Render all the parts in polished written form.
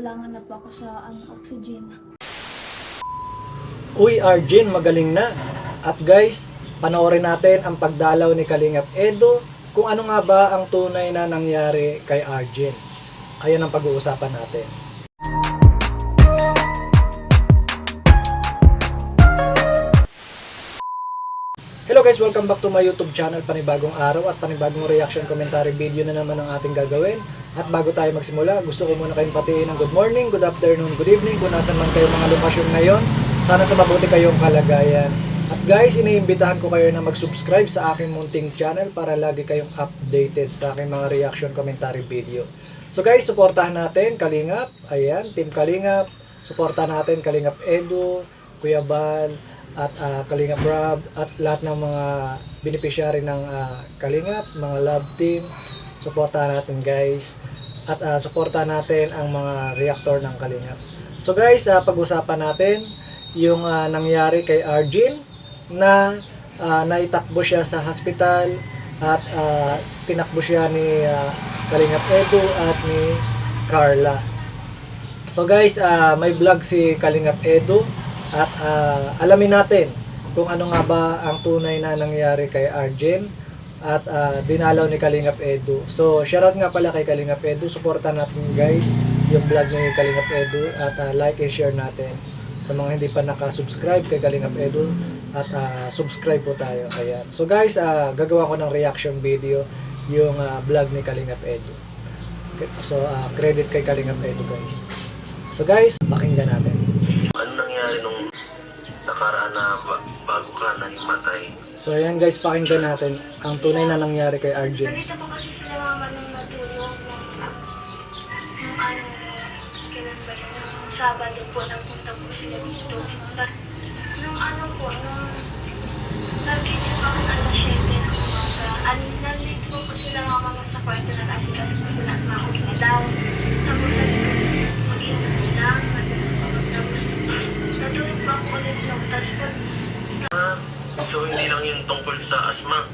nakulangan na po ako sa oxygen. Uy, Arjen, magaling na. At guys, panoorin natin ang pagdalaw ni Kalingap Edo kung ano nga ba ang tunay na nangyari kay Arjen. Ayan ang pag-uusapan natin. Hello guys, welcome back to my YouTube channel. Panibagong araw at panibagong reaction commentary video na naman ang ating gagawin. At bago tayo magsimula, gusto ko muna kayong patiin ng good morning, good afternoon, good evening kung nasan man kayo mga lokasyon ngayon. Sana sa mabuti kayong kalagayan. At guys, iniimbitahan ko kayo na mag-subscribe sa aking munting channel para lagi kayong updated sa aking mga reaction commentary video. So guys, suportahan natin Kalingap. Ayan, Team Kalingap. Suportahan natin Kalingap Edo, Kuya Bal, at Kalingap Rob, at lahat ng mga beneficiary ng Kalingap, mga love team. Suportahan natin guys. At suportahan natin ang mga reactor ng Kalingap. So guys, pag-usapan natin yung nangyari kay Arjen na naitakbo siya sa hospital at tinakbo siya ni Kalingap Edo at ni Carla. So guys, may vlog si Kalingap Edo at alamin natin kung ano nga ba ang tunay na nangyari kay Arjen at dinalaw ni Kalingap Edo. So shoutout nga pala kay Kalingap Edo. Suportahan natin guys yung vlog ni Kalingap Edo at like and share natin. Sa mga hindi pa nakasubscribe kay Kalingap Edo at subscribe po tayo. Ayan. So guys, gagawa ko ng reaction video yung vlog ni Kalingap Edo. Okay. So credit kay Kalingap Edo guys. So guys, pakinggan natin. Ano nangyari nung nakaraan na bago ka nahimatay? So ayan guys, pakinggan natin ang tunay na nangyari kay Arjen. Nandito po kasi sila mama nung natulog nung kailan ba yun? Nung Sabado po, nagpunta po sila dito. Nung nagising ako ng alas 7 ng umaga. Nandito po sila mama sa kwarto na kasi po sila at mga ginalaw. Tapos sabi ko, mag-inom lang. Tapos natulog pa ako ulit lang. Tapos pag So hindi lang yun tungkol sa asma?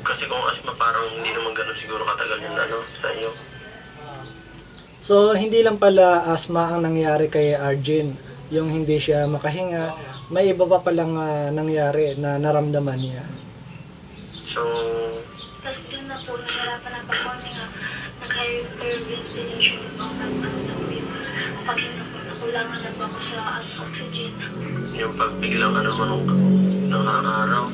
Kasi kung asma parang hindi naman ganun siguro katagal yun sa inyo. So hindi lang pala asma ang nangyari kay Arjen, yung hindi siya makahinga, may iba pa palang nangyari na naramdaman niya. So tapos doon na po, nahirapan na pa kami nga, nag-hyperventilation po ako, yung paghinga po, nakulangan na po ako sa oxygen. yung pagbiglang mo nung araw,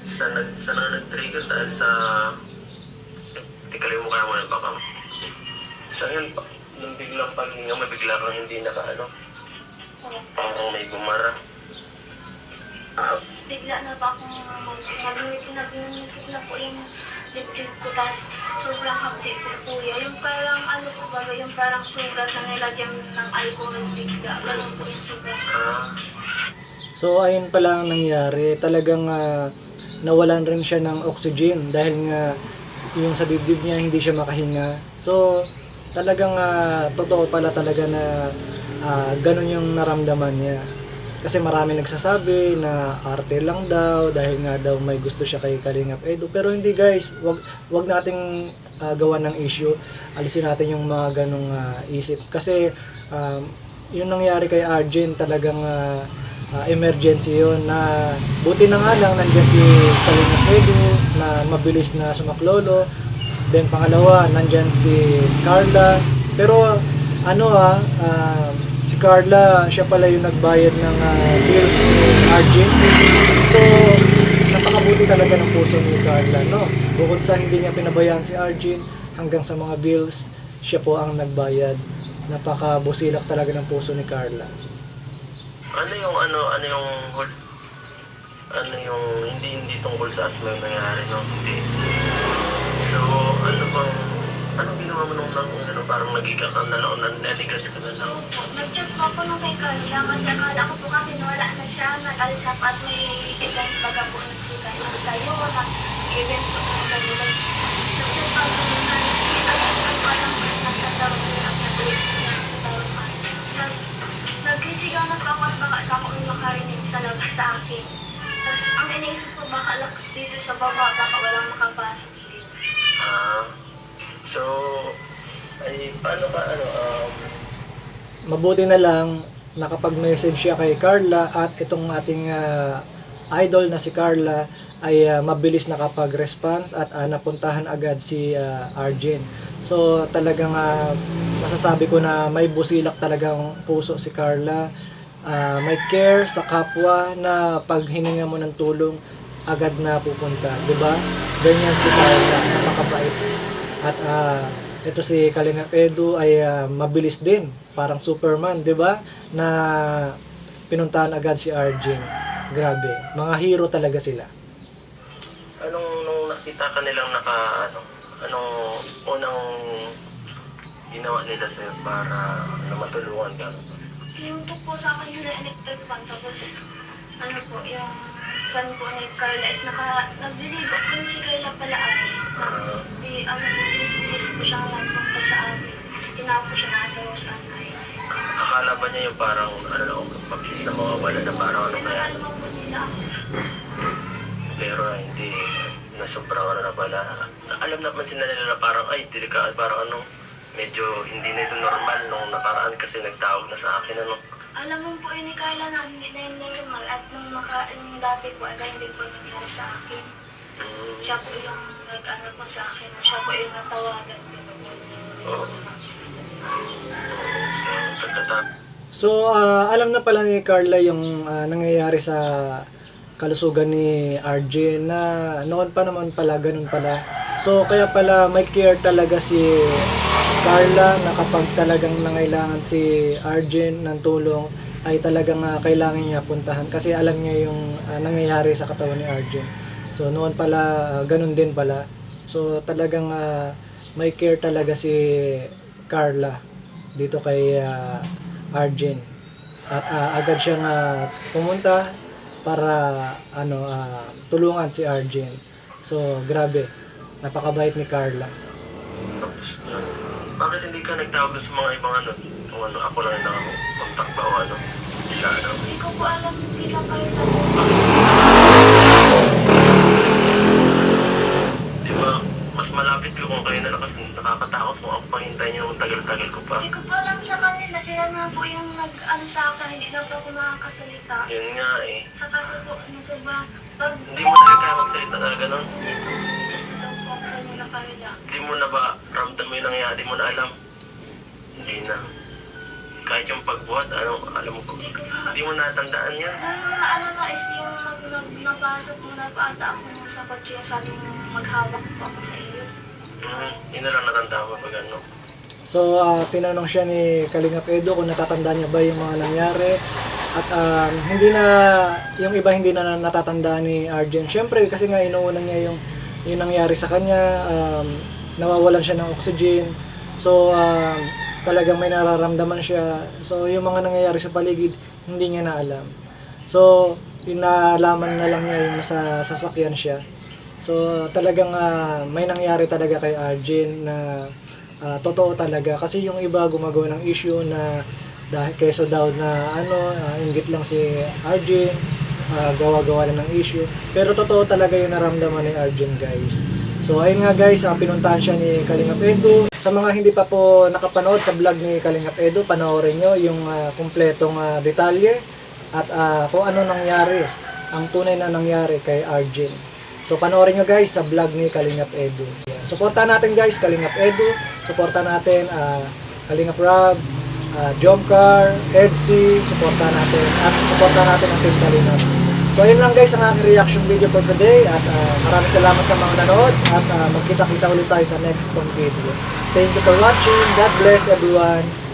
saan na nag-trigger dahil sa tikali mo kaya muna baka saan yun pa nung biglang paghinga may bigla kang hindi parang may bumara. Bigla na pa akong nagnitik na po yung dibdib ko, tapos sobrang hapdi po kuya. Yung parang yung parang sugat na nilagyan ng alcohol bigla. Ganun po yung sugat. So ayun pala ang nangyari, talagang nawalan rin siya ng oxygen dahil nga yung sa dibdib niya hindi siya makahinga. So talagang totoo pala talaga na ganun yung naramdaman niya. Kasi marami nagsasabi na arte lang daw dahil nga daw may gusto siya kay Kalingap Edo. Pero hindi guys, wag nating gawan ng issue. Alisin natin yung mga ganong isip. Kasi yung nangyari kay Arjen talagang emergency yun na buti na nga lang nandyan si Kalingap Edo na mabilis na sumaklolo. Then pangalawa, nandyan si Carla. Pero si Carla, siya pala yung nagbayad ng bills ni Arjen. So, napakabuti talaga ng puso ni Carla, no? Bukod sa hindi niya pinabayaan si Arjen, hanggang sa mga bills, siya po ang nagbayad. Napakabusilak talaga ng puso ni Carla. Hindi tungkol sa asma yung nangyari, no? Hindi. So, anong ginawa mo nung parang nagiging ka na lang, nanigas ka na lang? Nag-chat po ako nung kay Carla kasi akala ko po kasi nawala na siya. Nag-alis na po at may event baga po nagsikan tayo. Nag-event po ng galulan. Nag-chat po ako nung alam mas nasa taon na lang nag-ulit na sa taon ka. Tapos nag-isigaw na po ako at baka ako yung makarinig sa labas sa akin. Tapos ang iniisip ko baka laks dito sa baba, baka walang makapasok dito. Paano ka, Mabuti na lang nakapag-message siya kay Carla at itong ating idol na si Carla ay mabilis nakapag-response at napuntahan agad si Arjen. So talagang masasabi ko na may busilak talagang puso si Carla. May care sa kapwa na pag hininga mo ng tulong agad na pupunta, 'di ba? Ganyan si Carla, napakabait. At ito si Kalingap Edu ay mabilis din, parang Superman, 'di ba? Na pinuntahan agad si Arjen. Grabe, mga hero talaga sila. nung nakita ka nilang anong unang ginawa nila sa'yo para matulungan ka? Tinuntok po sa akin yung electric fan, tapos yung fan po ni Carla is nagdiligo po si Carla pala ay bilis po siyang nagpunta sa amin. Tinawag po siya na Ate Rosan ay. Akala ba niya yung parang mabilis na mawawala na parang kaya? Pinakala po nila ako. Pero hindi, na sobrang na pala. Alam naman sila nila na parang delikado, parang medyo hindi na ito normal nung nakaraan kasi nagtawag na sa akin Alam mo po ni Carla na hindi na yung normal at nung yung dati po ay ganyan din po nangyari sa akin. Siya po yung po sa akin, siya po yung natawagan sa Oo. So, So, alam na pala ni Carla yung nangyayari sa kalusugan ni Arjen na noon pa naman pala, ganun pala. So, kaya pala may care talaga si Carla na kapag talagang nangailangan si Arjen ng tulong ay talagang kailangan niya puntahan kasi alam niya yung nangyayari sa katawan ni Arjen. So, noon pala, ganun din pala. So, talagang may care talaga si Carla dito kay Arjen. At agad siyang pumunta para tulungan si Arjen. So, grabe. Napakabait ni Carla. tapos, bakit hindi ka nagtawag sa mga ibang kung ako lang yung nakakontak ba o Hindi ko po alam kita Carla. Di ba, mas malapit ko kung kayo na lang kasi nakakatakot kung ako pangintay niyo ng tagal-tagal ko pa. Hindi ko po alam sa kanila, sila na po yung sa akin, hindi na po ako makakasalita. Yun nga Sa kaso po, sobrang pag... Hindi mo na kaya magsalita na gano'n? Hindi po, kasi daw po ako sa nila Carla. Hindi mo na ba ramdam mo yung nangyari? Hindi mo na alam? Hindi na. Kahit yung pagbuhat, alam mo po. Hindi ko pa... Hindi mo natandaan yan. Na is yung napasok mo na pa ata ako sa kotse, yung sabi mo maghawak po ako sa iyo. Yun na lang natandaan mo pag So, tinanong siya ni Kalingap Edu kung natatandaan niya ba yung mga nangyari. At hindi na, yung iba hindi na natatandaan ni Arjen. Siyempre, kasi nga inuuna niya yung nangyari sa kanya. Nawawalan siya ng oxygen. So, talagang may nararamdaman siya. So, yung mga nangyayari sa paligid, hindi niya na alam. So, inalaman na lang niya yung nasa sasakyan siya. So, talagang may nangyari talaga kay Arjen na totoo talaga. Kasi yung iba gumagawa ng issue na dahil keso daw na inggit lang si Arjen, gawa-gawa lang ng issue. Pero totoo talaga yung naramdaman ni Arjen, guys. So ayun nga guys, pinuntahan siya ni Kalingap Edu. Sa mga hindi pa po nakapanood sa vlog ni Kalingap Edu, panoorin nyo yung kumpletong detalye at kung ano nangyari, ang tunay na nangyari kay Arjen. So panoorin nyo guys sa vlog ni Kalingap Edu. Suportahan natin guys Kalingap Edu, suportahan natin Kalingap Rob, Jomcar, Edsy, suportahan natin at suportahan natin ang Team Kalingap. So ayun lang guys ang aking reaction video for today at maraming salamat sa mga nanood at magkita-kita ulit tayo sa next video. Thank you for watching. God bless everyone.